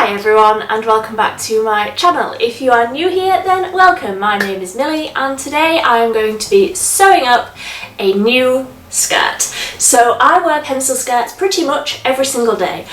Hi everyone and welcome back to my channel. If you are new here then welcome. My name is Millie and today I am going to be sewing up a new skirt. So I wear pencil skirts pretty much every single day.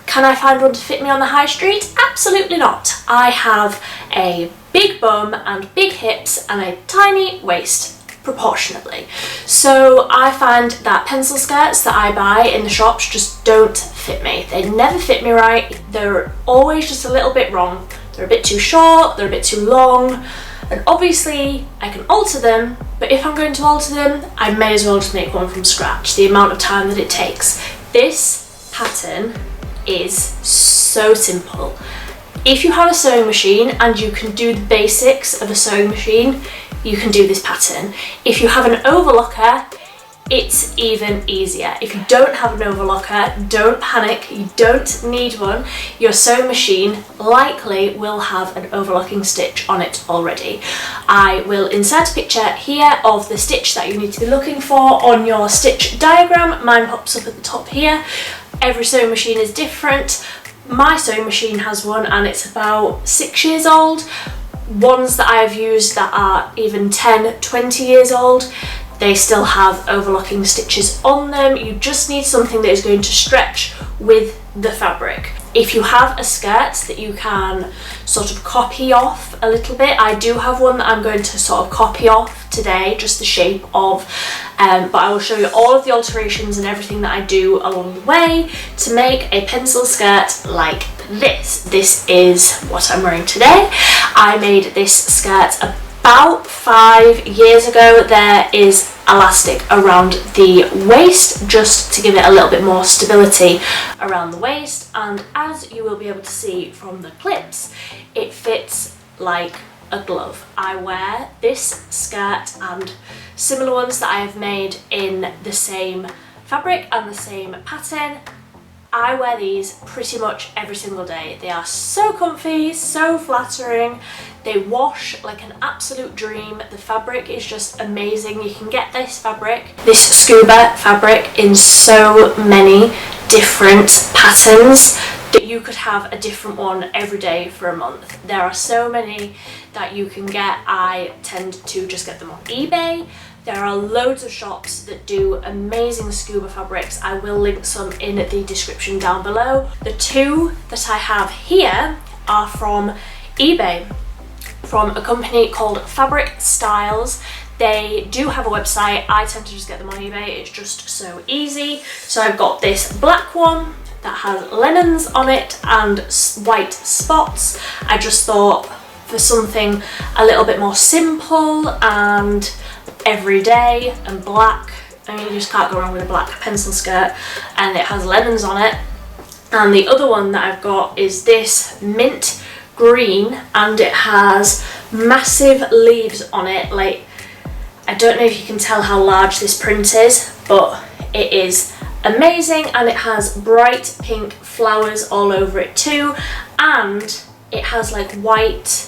Can I find one to fit me on the high street? Absolutely not. I have a big bum and big hips and a tiny waist proportionately. So I find that pencil skirts that I buy in the shops just don't fit me. They never fit me right. They're always just a little bit wrong. They're a bit too short, they're a bit too long, and obviously I can alter them, but if I'm going to alter them, I may as well just make one from scratch, the amount of time that it takes. This pattern is so simple. If you have a sewing machine and you can do the basics of a sewing machine, you can do this pattern. If you have an overlocker, it's even easier. If you don't have an overlocker, don't panic, you don't need one. Your sewing machine likely will have an overlocking stitch on it already. I will insert a picture here of the stitch that you need to be looking for on your stitch diagram. Mine pops up at the top here. Every sewing machine is different. My sewing machine has one and it's about 6 years old. Ones that I've used that are even 10, 20 years old, they still have overlocking stitches on them. You just need something that is going to stretch with the fabric. If you have a skirt that you can sort of copy off a little bit, I do have one that I'm going to sort of copy off today, just the shape of, but I will show you all of the alterations and everything that I do along the way to make a pencil skirt like this. This is what I'm wearing today. I made this skirt about 5 years ago. There is elastic around the waist just to give it a little bit more stability around the waist, and as you will be able to see from the clips, it fits like a glove. I wear this skirt and similar ones that I have made in the same fabric and the same pattern. I wear these pretty much every single day. They are so comfy, so flattering. They wash like an absolute dream. The fabric is just amazing. You can get this fabric, this Scuba fabric, in so many different patterns that you could have a different one every day for a month. There are so many that you can get. I tend to just get them on eBay. There are loads of shops that do amazing Scuba fabrics. I will link some in the description down below. The two that I have here are from eBay, from a company called Fabric Styles. They do have a website. I tend to just get them on eBay. It's just so easy. So I've got this black one that has linens on it and white spots. I just thought for something a little bit more simple and everyday and black, I mean, you just can't go wrong with a black pencil skirt, and it has linens on it. And the other one that I've got is this mint green, and it has massive leaves on it. Like, I don't know if you can tell how large this print is, but it is amazing, and it has bright pink flowers all over it too, and it has like white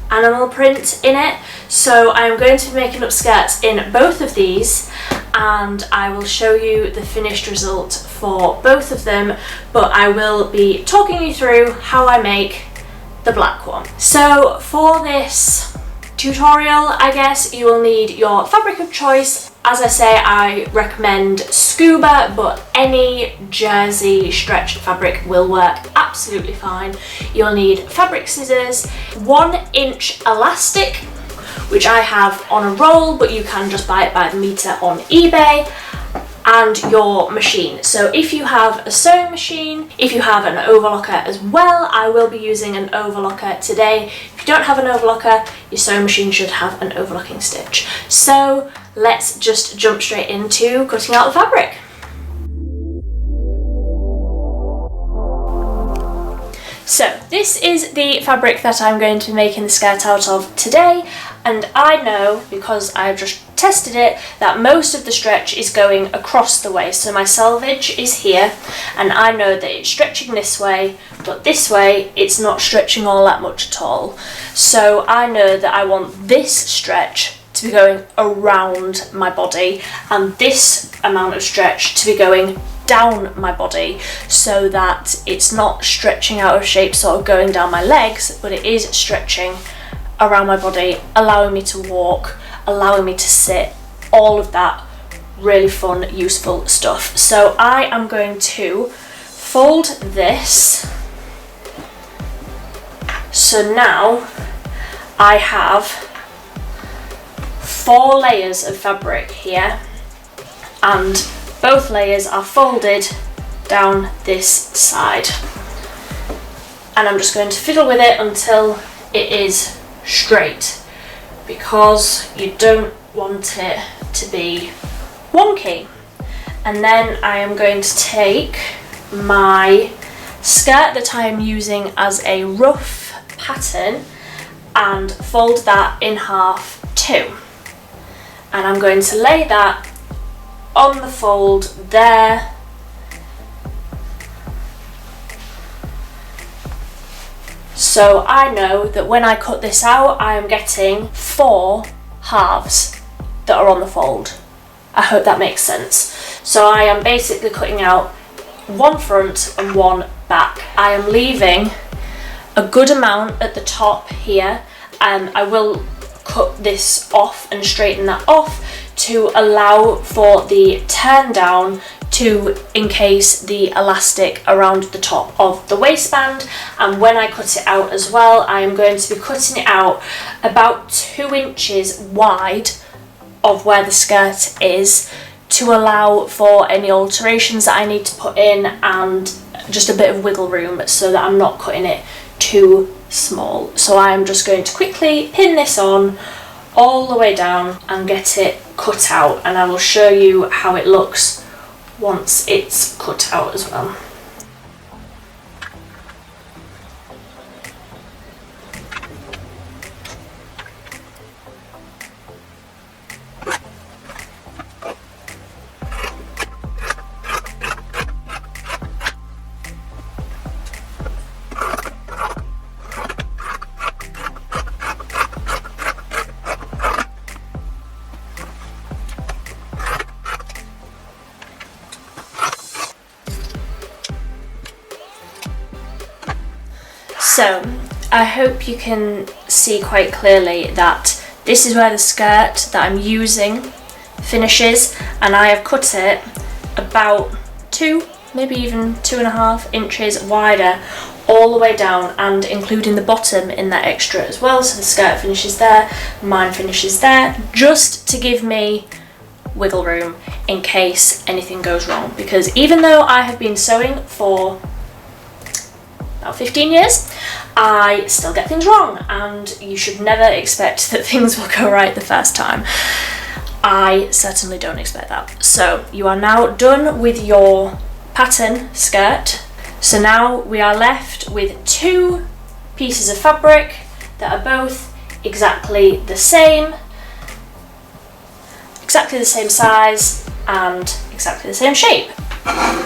animal print in it. So I'm going to be making up skirts in both of these, and I will show you the finished result for both of them, but I will be talking you through how I make the black one. So for this tutorial, I guess you will need your fabric of choice. As I say, I recommend Scuba, but any jersey stretch fabric will work absolutely fine. You'll need fabric scissors, 1 inch elastic, which I have on a roll, but you can just buy it by the meter on eBay, and your machine. So if you have a sewing machine, if you have an overlocker as well, I will be using an overlocker today. If you don't have an overlocker, your sewing machine should have an overlocking stitch. So let's just jump straight into cutting out the fabric. So this is the fabric that I'm going to be making the skirt out of today, and I know, because I've just tested it, that most of the stretch is going across the waist. So my selvage is here, and I know that it's stretching this way, but this way it's not stretching all that much at all. So I know that I want this stretch to be going around my body and this amount of stretch to be going down my body so that it's not stretching out of shape, sort of going down my legs, but it is stretching around my body, allowing me to walk, allowing me to sit, all of that really fun, useful stuff. So I am going to fold this. So now I have 4 layers of fabric here, and both layers are folded down this side. And I'm just going to fiddle with it until it is straight, because you don't want it to be wonky. And then I am going to take my skirt that I am using as a rough pattern and fold that in half too. And I'm going to lay that on the fold there. So I know that when I cut this out, I am getting 4 halves that are on the fold. I hope that makes sense. So I am basically cutting out 1 front and 1 back. I am leaving a good amount at the top here, and I will cut this off and straighten that off to allow for the turn down to encase the elastic around the top of the waistband. And when I cut it out as well, I am going to be cutting it out about 2 inches wide of where the skirt is, to allow for any alterations that I need to put in and just a bit of wiggle room so that I'm not cutting it too small. So I am just going to quickly pin this on all the way down and get it cut out, and I will show you how it looks once it's cut out as well. So I hope you can see quite clearly that this is where the skirt that I'm using finishes, and I have cut it about 2, maybe even 2.5 inches wider all the way down, and including the bottom in that extra as well. So the skirt finishes there, mine finishes there, just to give me wiggle room in case anything goes wrong, because even though I have been sewing for about 15 years, I still get things wrong, and you should never expect that things will go right the first time. I certainly don't expect that. So you are now done with your pattern skirt. So now we are left with 2 pieces of fabric that are both exactly the same size and exactly the same shape.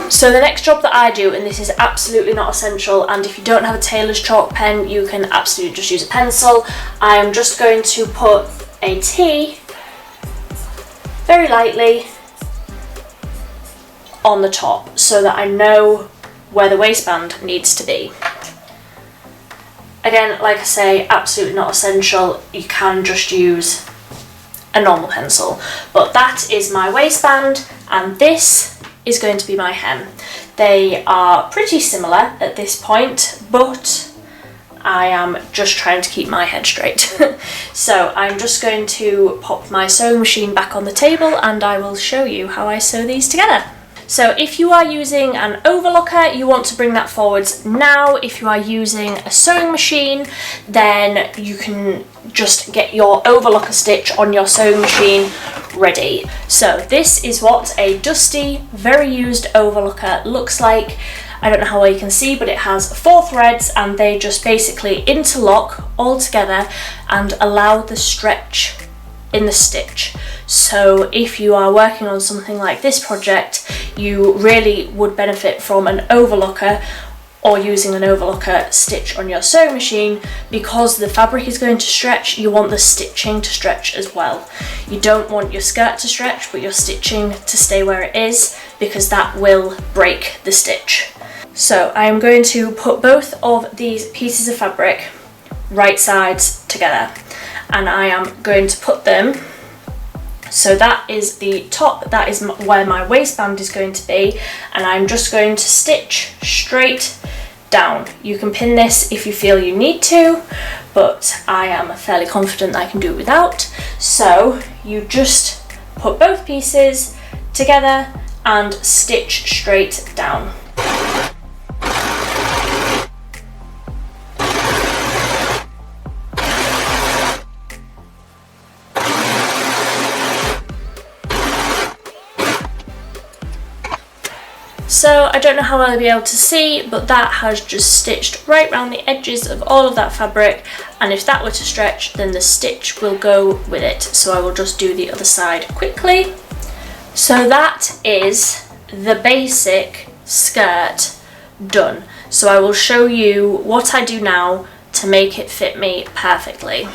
So the next job that I do, and this is absolutely not essential, and if you don't have a tailor's chalk pen, you can absolutely just use a pencil. I am just going to put a T very lightly on the top so that I know where the waistband needs to be. Again, like I say, absolutely not essential. You can just use a normal pencil. But that is my waistband, and this is going to be my hem. They are pretty similar at this point, but I am just trying to keep my head straight. So I'm just going to pop my sewing machine back on the table, and I will show you how I sew these together. So if you are using an overlocker, you want to bring that forwards now. If you are using a sewing machine, then you can just get your overlocker stitch on your sewing machine ready. So this is what a dusty, very used overlocker looks like. I don't know how well you can see, but it has 4 threads, and they just basically interlock all together and allow the stretch in the stitch. So if you are working on something like this project, you really would benefit from an overlocker or using an overlocker stitch on your sewing machine, because the fabric is going to stretch, you want the stitching to stretch as well. You don't want your skirt to stretch, but your stitching to stay where it is, because that will break the stitch. So I am going to put both of these pieces of fabric right sides together, and I am going to put them, so that is the top, that is where my waistband is going to be, and I'm just going to stitch straight down. You can pin this if you feel you need to, but I am fairly confident I can do it without. So you just put both pieces together and stitch straight down. So I don't know how I'll be able to see, but that has just stitched right round the edges of all of that fabric, and if that were to stretch, then the stitch will go with it. So I will just do the other side quickly. So that is the basic skirt done. So I will show you what I do now to make it fit me perfectly.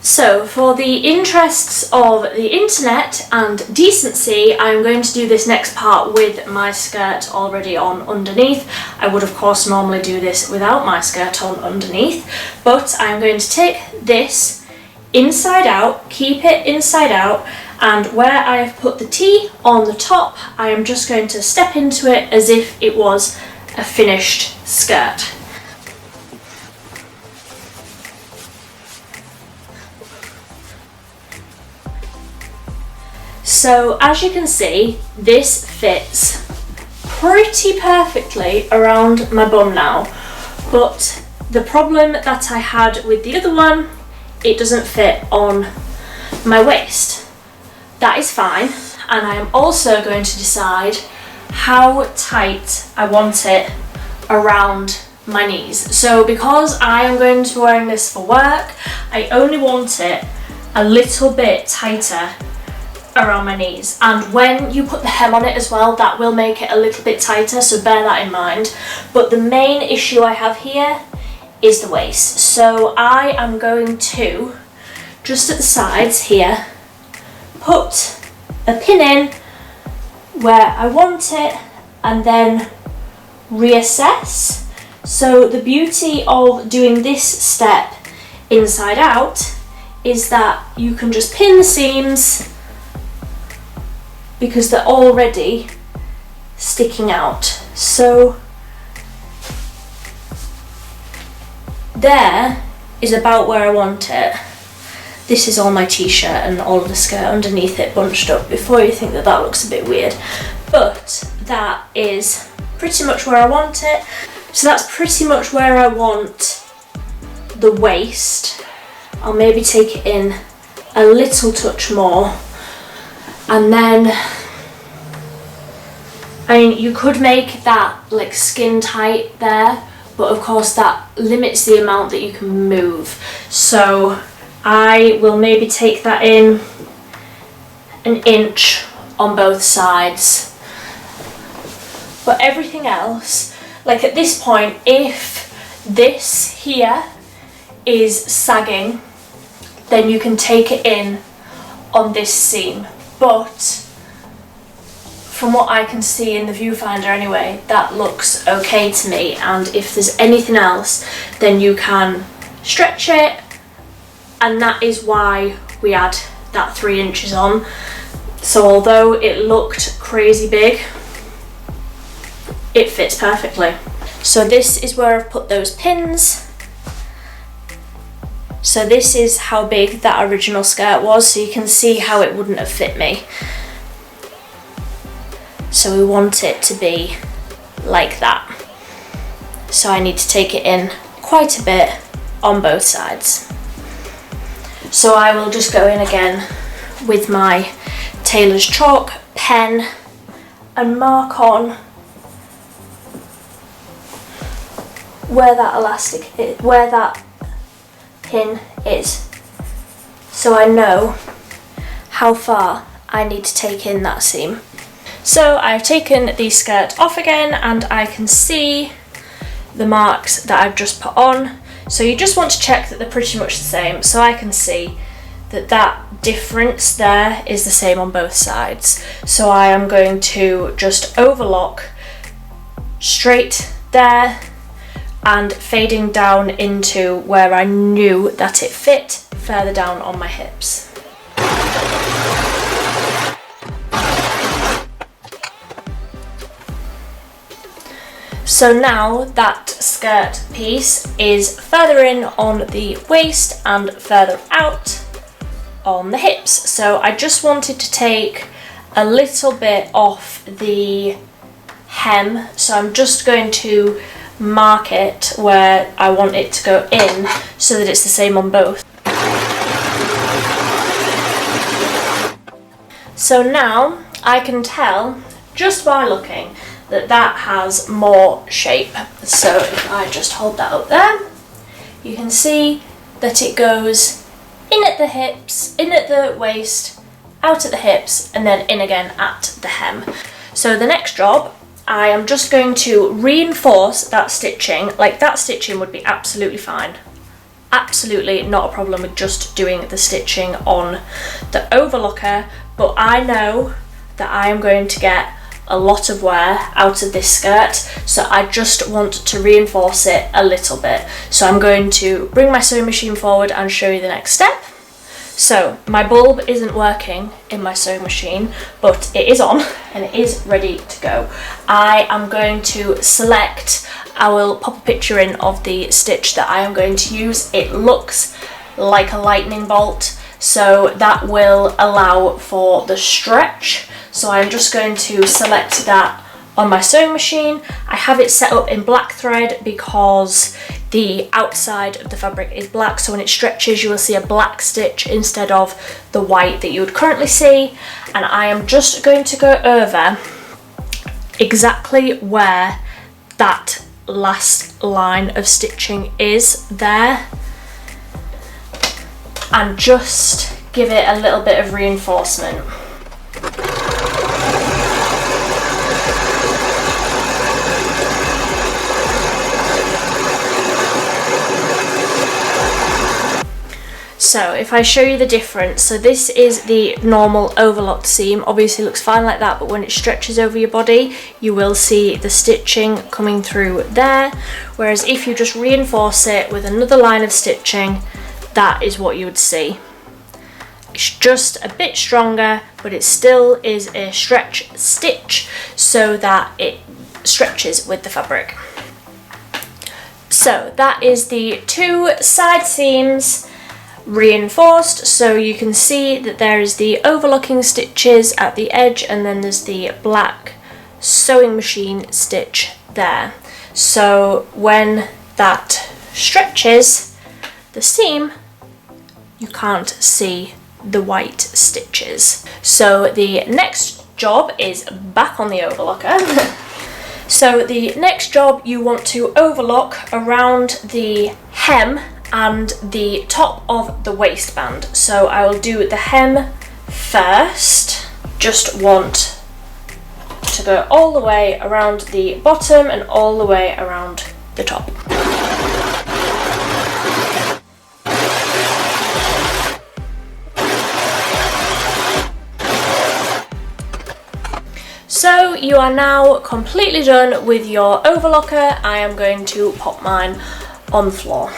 So for the interests of the internet and decency, I'm going to do this next part with my skirt already on underneath. I would of course normally do this without my skirt on underneath, but I'm going to take this inside out, keep it inside out, and where I have put the T on the top, I am just going to step into it as if it was a finished skirt. So as you can see, this fits pretty perfectly around my bum now, but the problem that I had with the other one, it doesn't fit on my waist. That is fine, and I am also going to decide how tight I want it around my knees. So because I am going to be wearing this for work, I only want it a little bit tighter around my knees, and when you put the hem on it as well, that will make it a little bit tighter, so bear that in mind. But the main issue I have here is the waist, so I am going to, just at the sides here, put a pin in where I want it and then reassess. So the beauty of doing this step inside out is that you can just pin the seams because they're already sticking out. So there is about where I want it. This is all my t-shirt and all of the skirt underneath it bunched up, before you think that that looks a bit weird. But that is pretty much where I want it. So that's pretty much where I want the waist. I'll maybe take it in a little touch more. And then, I mean, you could make that like skin tight there, but of course that limits the amount that you can move. So I will maybe take that in an inch on both sides. But everything else, like at this point, if this here is sagging, then you can take it in on this seam. But from what I can see in the viewfinder anyway, that looks okay to me, and if there's anything else, then you can stretch it, and that is why we add that 3 inches on. So although it looked crazy big, it fits perfectly. So this is where I've put those pins. So this is how big that original skirt was, so you can see how it wouldn't have fit me. So we want it to be like that. So I need to take it in quite a bit on both sides. So I will just go in again with my tailor's chalk pen and mark on where that elastic is, where that pin is, so I know how far I need to take in that seam. So I've taken the skirt off again, and I can see the marks that I've just put on. So you just want to check that they're pretty much the same. So I can see that that difference there is the same on both sides. So I am going to just overlock straight there and fading down into where I knew that it fit further down on my hips. So now that skirt piece is further in on the waist and further out on the hips. So I just wanted to take a little bit off the hem. So I'm just going to mark it where I want it to go in so that it's the same on both. So now I can tell just by looking that that has more shape. So if I just hold that up there, you can see that it goes in at the hips, in at the waist, out at the hips, and then in again at the hem. So the next job, I am just going to reinforce that stitching. Like, that stitching would be absolutely fine. Absolutely not a problem with just doing the stitching on the overlocker, but I know that I am going to get a lot of wear out of this skirt, so I just want to reinforce it a little bit. So I'm going to bring my sewing machine forward and show you the next step. So my bulb isn't working in my sewing machine, but it is on and it is ready to go. I am going to select, I will pop a picture in of the stitch that I am going to use. It looks like a lightning bolt, so that will allow for the stretch. So I'm just going to select that on my sewing machine. I have it set up in black thread because the outside of the fabric is black, so when it stretches you will see a black stitch instead of the white that you would currently see. And I am just going to go over exactly where that last line of stitching is there and just give it a little bit of reinforcement. So if I show you the difference, so this is the normal overlocked seam. Obviously it looks fine like that, but when it stretches over your body, you will see the stitching coming through there. Whereas if you just reinforce it with another line of stitching, that is what you would see. It's just a bit stronger, but it still is a stretch stitch so that it stretches with the fabric. So that is the two side seams reinforced, so you can see that there is the overlocking stitches at the edge and then there's the black sewing machine stitch there. So when that stretches the seam, you can't see the white stitches. So the next job is back on the overlocker. So the next job, you want to overlock around the hem and the top of the waistband. So I will do the hem first. Just want to go all the way around the bottom and all the way around the top. So you are now completely done with your overlocker. I am going to pop mine on the floor.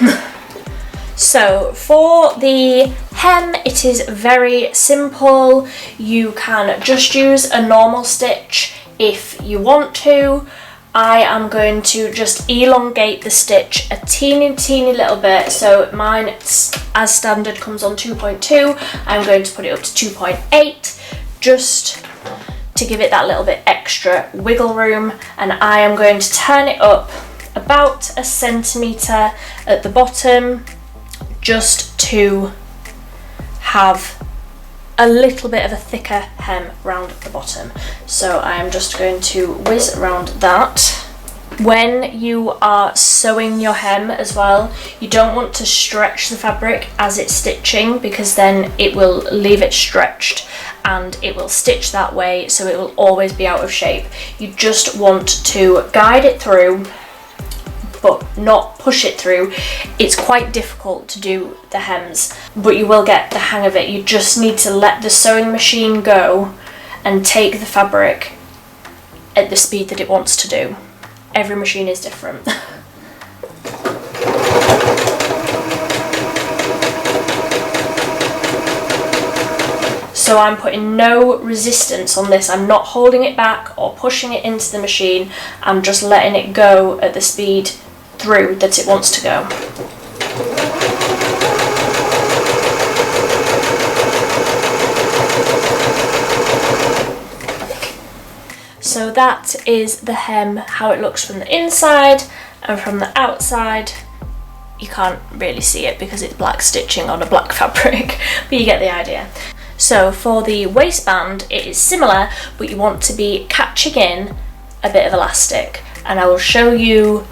So for the hem, it is very simple. You can just use a normal stitch if you want to. I am going to just elongate the stitch a teeny little bit. So mine, as standard, comes on 2.2. I'm going to put it up to 2.8 just to give it that little bit extra wiggle room. And I am going to turn it up about a centimetre at the bottom, just to have a little bit of a thicker hem round the bottom. So I am just going to whiz around that. When you are sewing your hem as well, you don't want to stretch the fabric as it's stitching, because then it will leave it stretched and it will stitch that way, so it will always be out of shape. You just want to guide it through, but not push it through, it's quite difficult to do the hems, but you will get the hang of it. You just need to let the sewing machine go and take the fabric at the speed that it wants to do. Every machine is different. So I'm putting no resistance on this. I'm not holding it back or pushing it into the machine. I'm just letting it go at the speed through that it wants to go. So that is the hem, how it looks from the inside, and from the outside you can't really see it because it's black stitching on a black fabric, but you get the idea. So for the waistband it is similar, but you want to be catching in a bit of elastic, and I will show you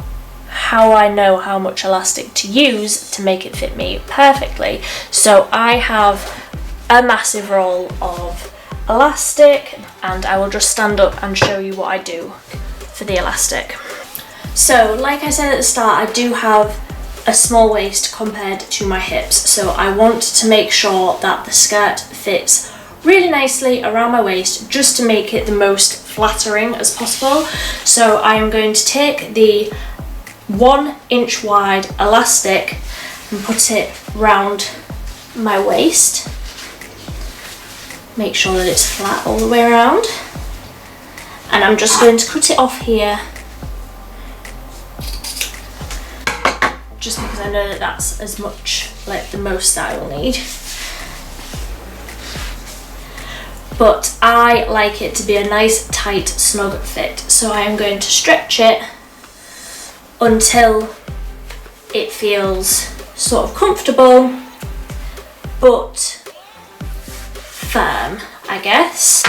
how I know how much elastic to use to make it fit me perfectly. So I have a massive roll of elastic, and I will just stand up and show you what I do for the elastic. So like I said at the start, I do have a small waist compared to my hips, so I want to make sure that the skirt fits really nicely around my waist, just to make it the most flattering as possible. So I am going to take the 1 inch wide elastic and put it round my waist. Make sure that it's flat all the way around, and I'm just going to cut it off here, just because I know that that's as much, like the most that I will need. But I like it to be a nice tight snug fit, so I am going to stretch it until it feels sort of comfortable but firm, I guess.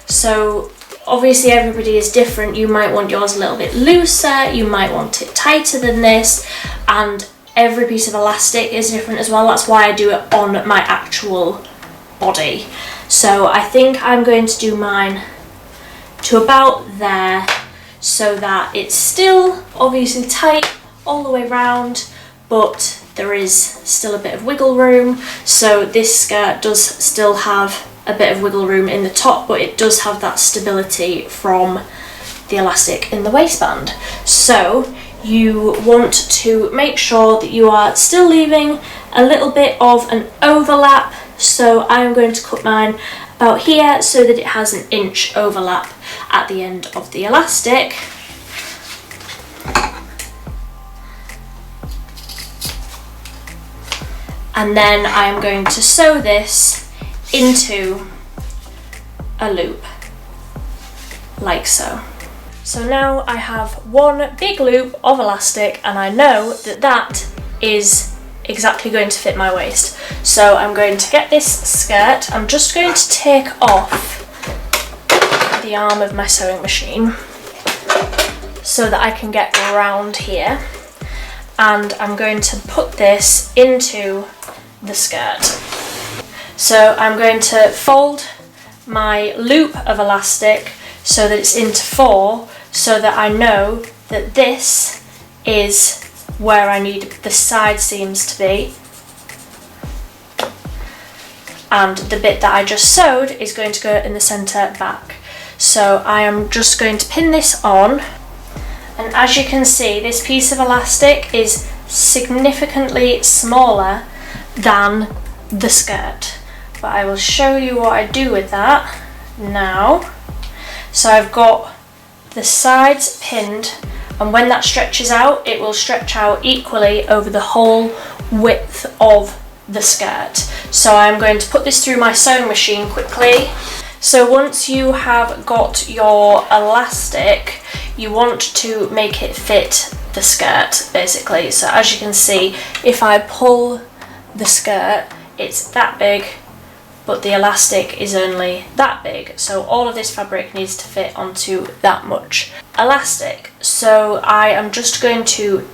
So obviously everybody is different. You might want yours a little bit looser, you might want it tighter than this, and every piece of elastic is different as well. That's why I do it on my actual body. So I think I'm going to do mine to about there, so that it's still obviously tight all the way around, but there is still a bit of wiggle room. So this skirt does still have a bit of wiggle room in the top, but it does have that stability from the elastic in the waistband. So you want to make sure that you are still leaving a little bit of an overlap. So I'm going to cut mine about here so that it has an inch overlap at the end of the elastic. And then I'm going to sew this into a loop, like so. So now I have one big loop of elastic, and I know that that is exactly going to fit my waist. So I'm going to get this skirt, I'm just going to take off the arm of my sewing machine so that I can get around here, and I'm going to put this into the skirt. So I'm going to fold my loop of elastic so that it's into 4, so that I know that this is where I need the side seams to be, and the bit that I just sewed is going to go in the centre back. So I am just going to pin this on, and as you can see, this piece of elastic is significantly smaller than the skirt, but I will show you what I do with that now. So I've got the sides pinned, and when that stretches out, it will stretch out equally over the whole width of the skirt. So I'm going to put this through my sewing machine quickly. So once you have got your elastic, you want to make it fit the skirt basically. So as you can see, if I pull the skirt, it's that big, but the elastic is only that big. So all of this fabric needs to fit onto that much elastic. So I am just going to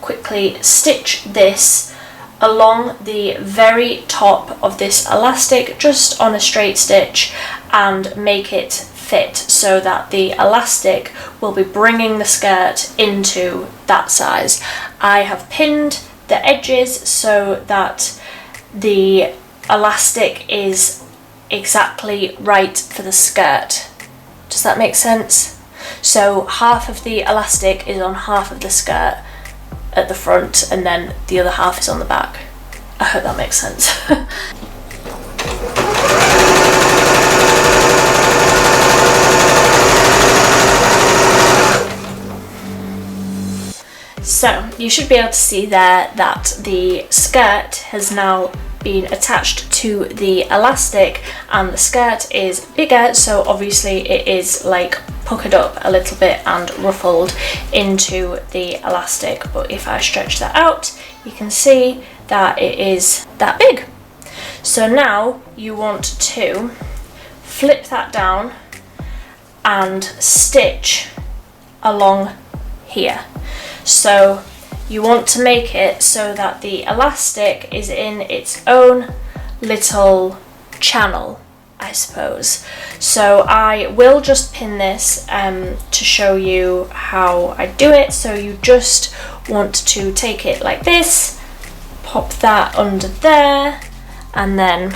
quickly stitch this along the very top of this elastic, just on a straight stitch, and make it fit fit, so that the elastic will be bringing the skirt into that size. I have pinned the edges so that the elastic is exactly right for the skirt. Does that make sense? So half of the elastic is on half of the skirt at the front, and then the other half is on the back. I hope that makes sense. So you should be able to see there that the skirt has now been attached to the elastic, and the skirt is bigger, so obviously it is like puckered up a little bit and ruffled into the elastic. But if I stretch that out, you can see that it is that big. So now you want to flip that down and stitch along here. So you want to make it so that the elastic is in its own little channel, I suppose. So I will just pin this to show you how I do it. So you just want to take it like this, pop that under there, and then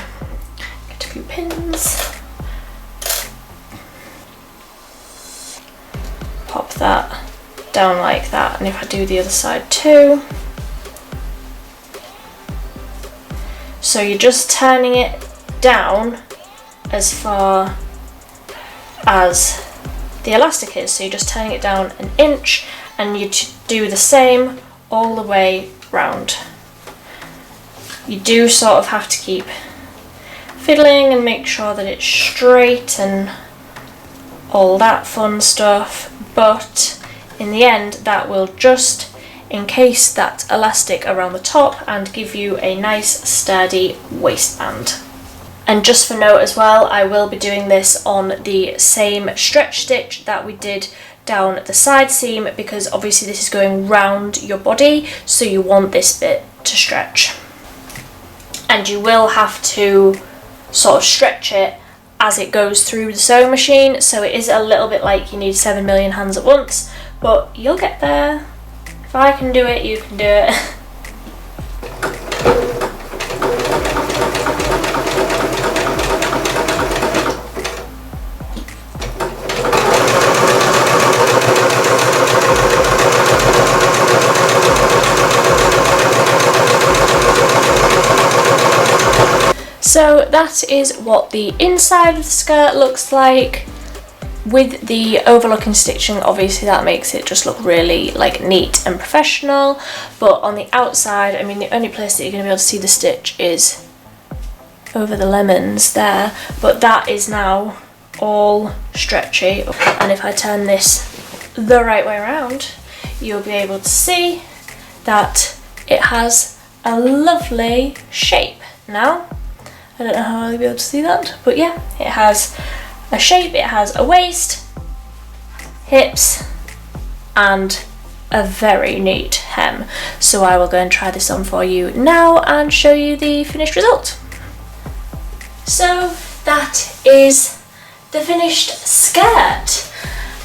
get a few pins, pop that down like that, and if I do the other side too. So you're just turning it down as far as the elastic is, so you're just turning it down an inch, and you do the same all the way round. You do sort of have to keep fiddling and make sure that it's straight and all that fun stuff, but in the end that will just encase that elastic around the top and give you a nice sturdy waistband. And just for note as well, I will be doing this on the same stretch stitch that we did down the side seam, because obviously this is going round your body, so you want this bit to stretch. And you will have to sort of stretch it as it goes through the sewing machine, so it is a little bit like you need 7 million hands at once, but you'll get there. If I can do it, you can do it. So that is what the inside of the skirt looks like. With the overlooking stitching, obviously that makes it just look really like neat and professional, but on the outside, I mean, the only place that you're going to be able to see the stitch is over the lemons there, but that is now all stretchy. And if I turn this the right way around, you'll be able to see that it has a lovely shape now. I don't know how I'll be able to see that, but yeah, it has a shape, it has a waist, hips, and a very neat hem. So I will go and try this on for you now and show you the finished result. So that is the finished skirt.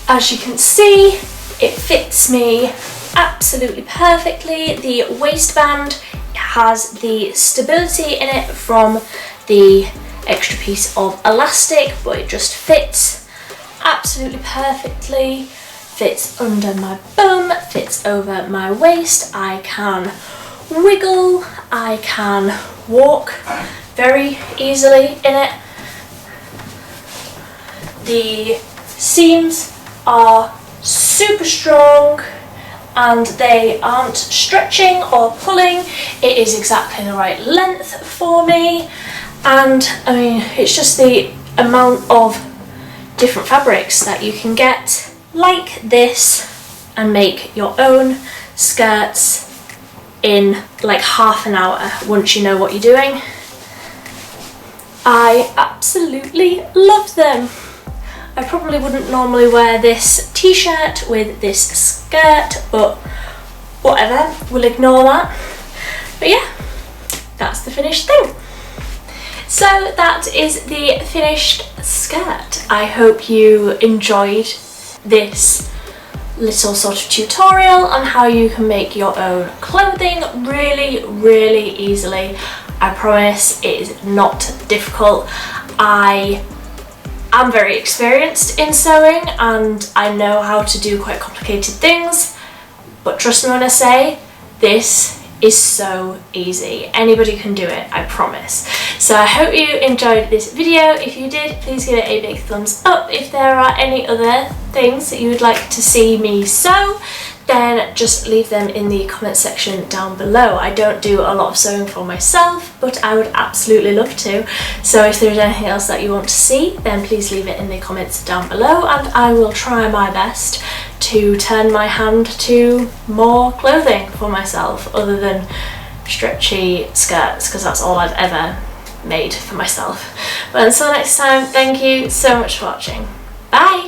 As you can see, it fits me absolutely perfectly. The waistband has the stability in it from the extra piece of elastic, but it just fits absolutely perfectly. Fits under my bum, fits over my waist. I can wiggle, I can walk very easily in it. The seams are super strong and they aren't stretching or pulling. It is exactly the right length for me. And I mean, it's just the amount of different fabrics that you can get like this and make your own skirts in like half an hour once you know what you're doing. I absolutely love them. I probably wouldn't normally wear this t-shirt with this skirt, but whatever, we'll ignore that. But yeah, that's the finished thing. So that is the finished skirt. I hope you enjoyed this little sort of tutorial on how you can make your own clothing really easily. I promise it is not difficult. I am very experienced in sewing and I know how to do quite complicated things, but trust me when I say this is so easy. Anybody can do it, I promise. So I hope you enjoyed this video. If you did, please give it a big thumbs up. If there are any other things that you would like to see me sew, then just leave them in the comment section down below. I don't do a lot of sewing for myself, but I would absolutely love to. So if there's anything else that you want to see, then please leave it in the comments down below and I will try my best to turn my hand to more clothing for myself other than stretchy skirts, because that's all I've ever made for myself. But until next time, thank you so much for watching. Bye!